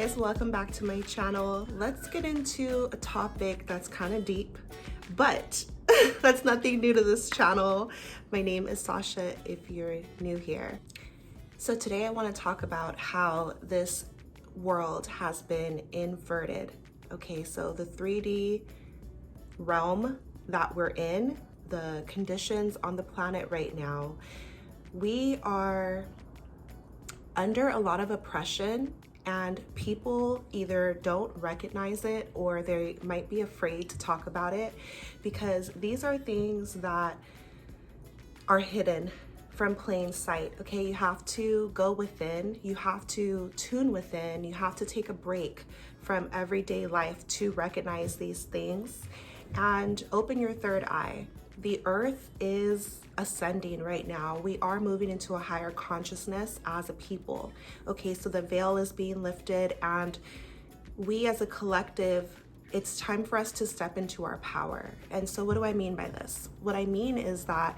guys, welcome back to my channel. Let's get into a topic that's kind of deep, but that's nothing new to this channel. My name is Sasha if you're new here. So today I want to talk about how this world has been inverted. Okay, so the 3D realm that we're in, the conditions on the planet right now, we are under a lot of oppression, and people either don't recognize it or they might be afraid to talk about it because these are things that are hidden from plain sight. Okay, you have to go within, you have to tune within, you have to take a break from everyday life to recognize these things and open your third eye. The earth is ascending right now. We are moving into a higher consciousness as a people. Okay, so the veil is being lifted, and we as a collective, it's time for us to step into our power. And so what do I mean by this? What I mean is that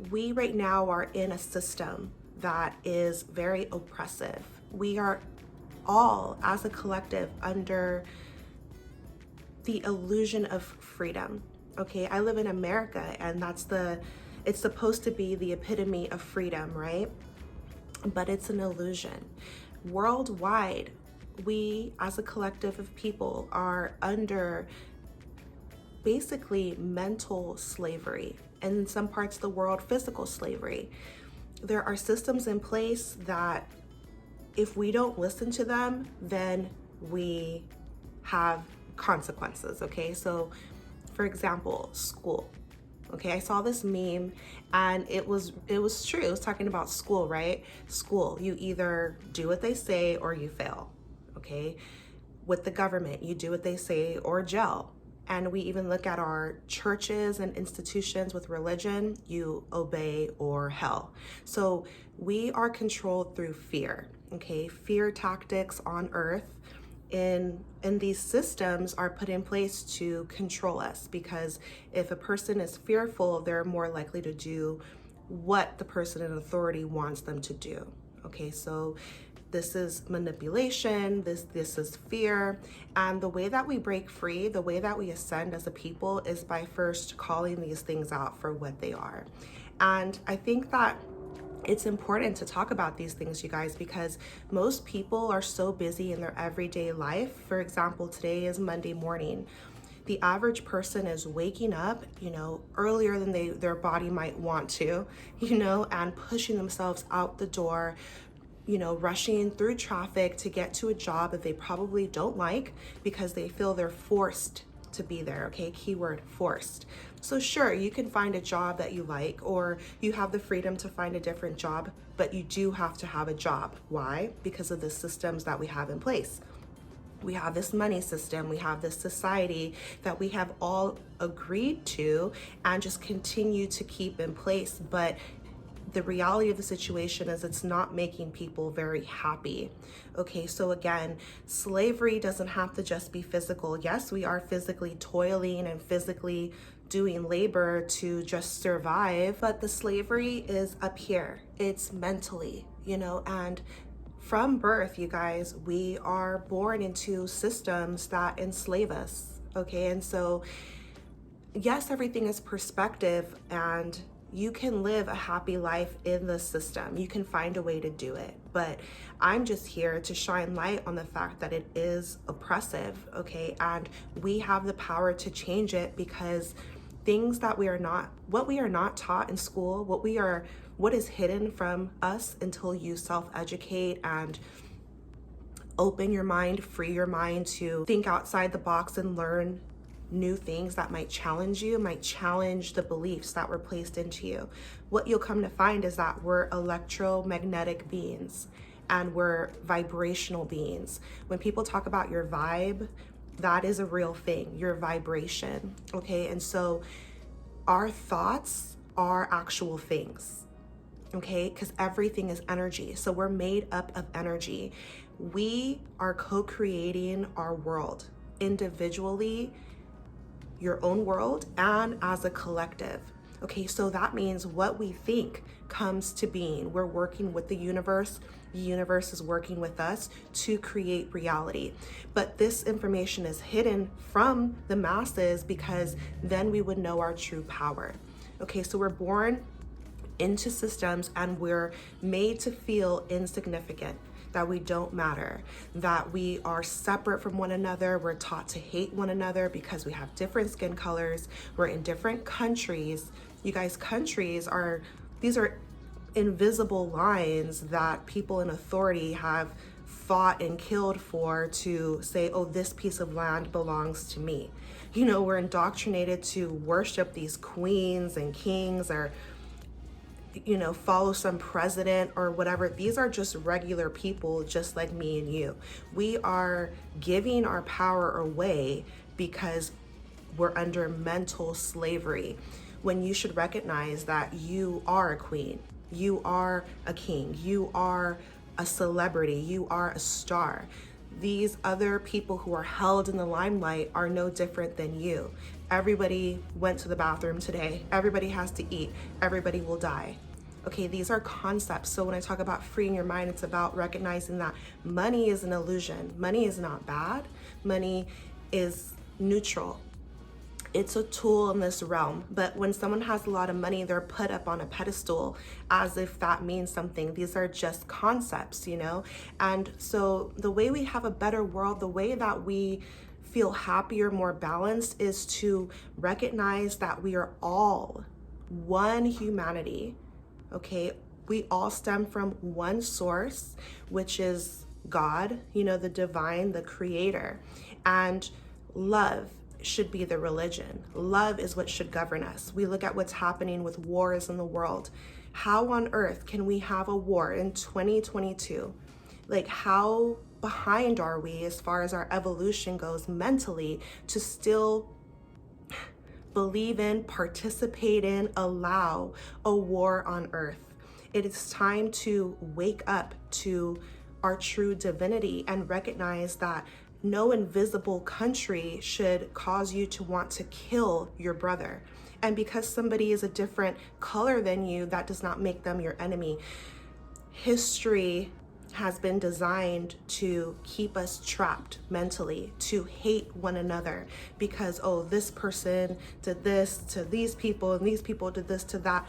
we right now are in a system that is very oppressive. We are all, as a collective, under the illusion of freedom. Okay, I live in America, and it's supposed to be the epitome of freedom, right? But it's an illusion. Worldwide, we as a collective of people are under basically mental slavery, and in some parts of the world, physical slavery. There are systems in place that if we don't listen to them, then we have consequences. Okay, so for example, school. Okay, I saw this meme and it was true. It was talking about school, right? School, you either do what they say or you fail. Okay, with the government, you do what they say or jail. And we even look at our churches and institutions with religion, you obey or hell. So we are controlled through fear. Okay, fear tactics on earth in these systems are put in place to control us, because if a person is fearful, they're more likely to do what the person in authority wants them to do. Okay, so this is manipulation, this is fear, and the way that we break free, the way that we ascend as a people is by first calling these things out for what they are. And I think that it's important to talk about these things, you guys, because most people are so busy in their everyday life. For example, today is Monday morning. The average person is waking up, earlier than their body might want to, and pushing themselves out the door, rushing through traffic to get to a job that they probably don't like because they feel they're forced to be there. Okay, keyword forced. So sure, you can find a job that you like, or you have the freedom to find a different job, but you do have to have a job. Why? Because of the systems that we have in place. We have this money system, we have this society that we have all agreed to and just continue to keep in place. But the reality of the situation is it's not making people very happy. Okay, so again, slavery doesn't have to just be physical. Yes, we are physically toiling and physically doing labor to just survive, but the slavery is up here. It's mentally, and from birth, you guys, we are born into systems that enslave us. Okay, and so yes, everything is perspective, and you can live a happy life in the system. You can find a way to do it. But I'm just here to shine light on the fact that it is oppressive, okay? And we have the power to change it, because things that what we are not taught in school, what is hidden from us until you self-educate and open your mind, free your mind to think outside the box and learn new things that might challenge you, might challenge the beliefs that were placed into you. What you'll come to find is that we're electromagnetic beings and we're vibrational beings. When people talk about your vibe, that is a real thing, your vibration, okay? And so our thoughts are actual things, okay? Because everything is energy. So we're made up of energy. We are co-creating our world individually, your own world, and as a collective. Okay, so that means what we think comes to being. We're working with the universe is working with us to create reality. But this information is hidden from the masses because then we would know our true power. Okay, so we're born into systems and we're made to feel insignificant, that we don't matter, that we are separate from one another. We're taught to hate one another because we have different skin colors. We're in different countries. You guys, these are invisible lines that people in authority have fought and killed for, to say, oh, this piece of land belongs to me. You know, we're indoctrinated to worship these queens and kings, or follow some president or whatever. These are just regular people, just like me and you. We are giving our power away because we're under mental slavery, when you should recognize that you are a queen, you are a king, you are a celebrity, you are a star. These other people who are held in the limelight are no different than you. Everybody went to the bathroom today. Everybody has to eat. Everybody will die. Okay, these are concepts. So when I talk about freeing your mind, it's about recognizing that money is an illusion. Money is not bad. Money is neutral. It's a tool in this realm. But when someone has a lot of money, they're put up on a pedestal as if that means something. These are just concepts, And so the way we have a better world, the way that we feel happier, more balanced, is to recognize that we are all one humanity, okay? We all stem from one source, which is God, the divine, the creator. And love should be the religion. Love is what should govern us. We look at what's happening with wars in the world. How on earth can we have a war in 2022? Like, how behind are we as far as our evolution goes mentally to still believe in, participate in, allow a war on earth? It is time to wake up to our true divinity and recognize that no invisible country should cause you to want to kill your brother. And because somebody is a different color than you, that does not make them your enemy. History has been designed to keep us trapped mentally, to hate one another because, oh, this person did this to these people and these people did this to that.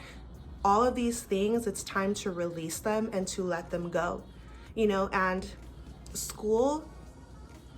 All of these things, it's time to release them and to let them go, and school,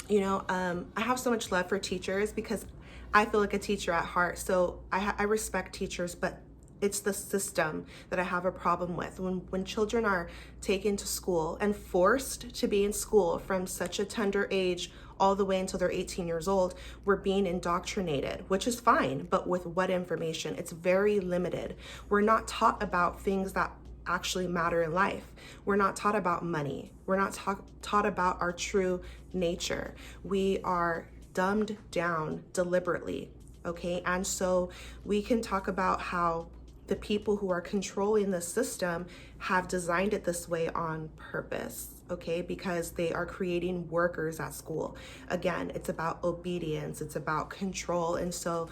I have so much love for teachers because I feel like a teacher at heart. So I respect teachers, but it's the system that I have a problem with. When children are taken to school and forced to be in school from such a tender age all the way until they're 18 years old, we're being indoctrinated, which is fine, but with what information? It's very limited. We're not taught about things that actually matter in life. We're not taught about money. We're not taught about our true nature. We are dumbed down deliberately, okay? And so we can talk about how the people who are controlling the system have designed it this way on purpose, okay? Because they are creating workers at school. Again, it's about obedience, it's about control. And so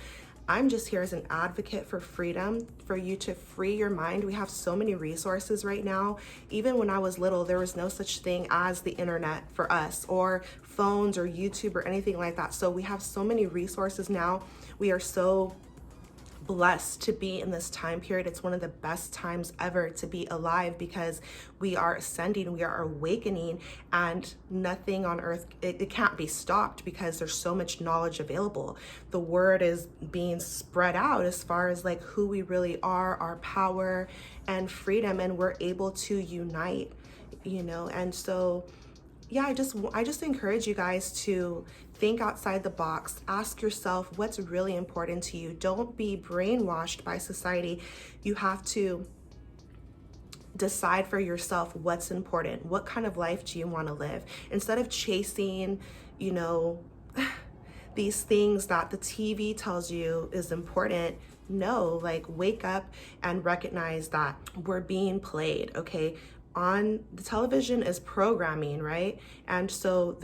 I'm just here as an advocate for freedom, for you to free your mind. We have so many resources right now. Even when I was little, there was no such thing as the internet for us, or phones or YouTube or anything like that. So we have so many resources now. We are so blessed to be in this time period. It's one of the best times ever to be alive because we are ascending, we are awakening, and nothing on earth, it can't be stopped because there's so much knowledge available. The word is being spread out as far as like who we really are, our power and freedom, and we're able to unite, and so yeah, I just encourage you guys to think outside the box. Ask yourself what's really important to you. Don't be brainwashed by society. You have to decide for yourself what's important. What kind of life do you want to live? Instead of chasing, these things that the TV tells you is important, no, like wake up and recognize that we're being played, okay? On the television is programming, right? And so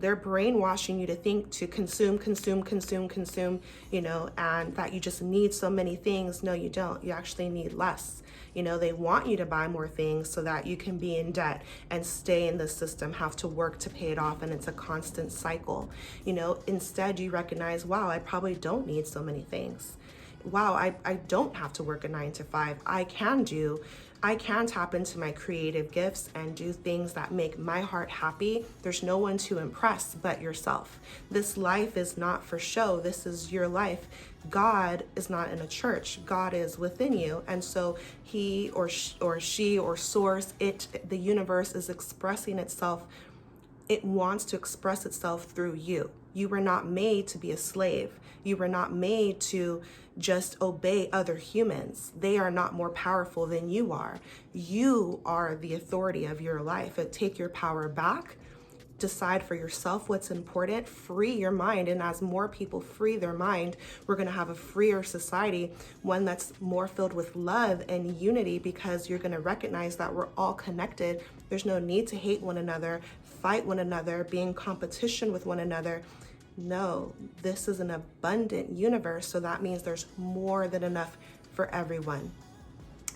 They're brainwashing you to think to consume, consume, consume, consume, and that you just need so many things. No, you don't. You actually need less. They want you to buy more things so that you can be in debt and stay in the system, have to work to pay it off, and it's a constant cycle. Instead you recognize, wow, I probably don't need so many things. Wow, I don't have to work a 9 to 5. I can tap into my creative gifts and do things that make my heart happy. There's no one to impress but yourself. This life is not for show. This is your life. God is not in a church. God is within you. And so he or she or source, the universe is expressing itself. It wants to express itself through you. You were not made to be a slave. You were not made to just obey other humans. They are not more powerful than you are. You are the authority of your life. Take your power back. Decide for yourself what's important. Free your mind. And as more people free their mind, we're going to have a freer society, one that's more filled with love and unity, because you're going to recognize that we're all connected. There's no need to hate one another, fight one another, be in competition with one another. No, this is an abundant universe. So that means there's more than enough for everyone.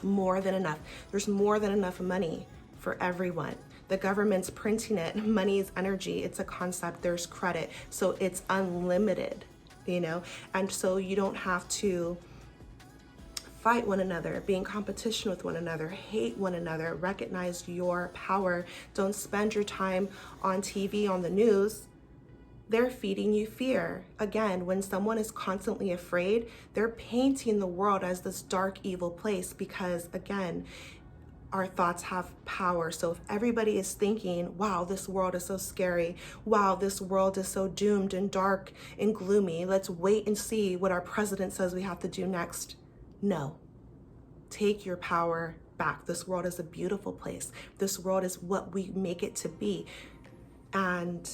More than enough. There's more than enough money for everyone. The government's printing it. Money is energy. It's a concept. There's credit. So it's unlimited, and so you don't have to fight one another, be in competition with one another, hate one another. Recognize your power. Don't spend your time on TV, on the news. They're feeding you fear. Again, when someone is constantly afraid, they're painting the world as this dark, evil place, because again, our thoughts have power. So if everybody is thinking, wow, this world is so scary. Wow, this world is so doomed and dark and gloomy. Let's wait and see what our president says we have to do next. No, take your power back. This world is a beautiful place. This world is what we make it to be. And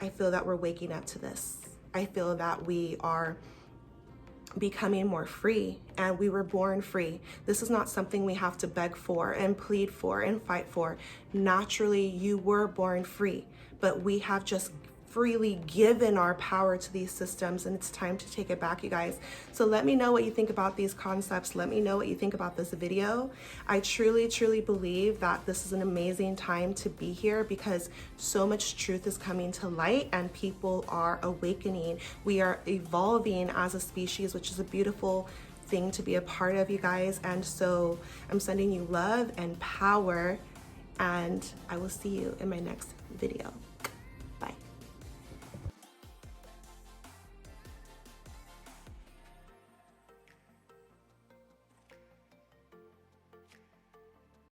I feel that we're waking up to this. I feel that we are becoming more free, and we were born free. This is not something we have to beg for and plead for and fight for. Naturally, you were born free, but we have just freely given our power to these systems, and it's time to take it back, you guys. So let me know what you think about these concepts. Let me know what you think about this video. I truly, truly believe that this is an amazing time to be here, because so much truth is coming to light and people are awakening. We are evolving as a species, which is a beautiful thing to be a part of, you guys. And so I'm sending you love and power, and I will see you in my next video.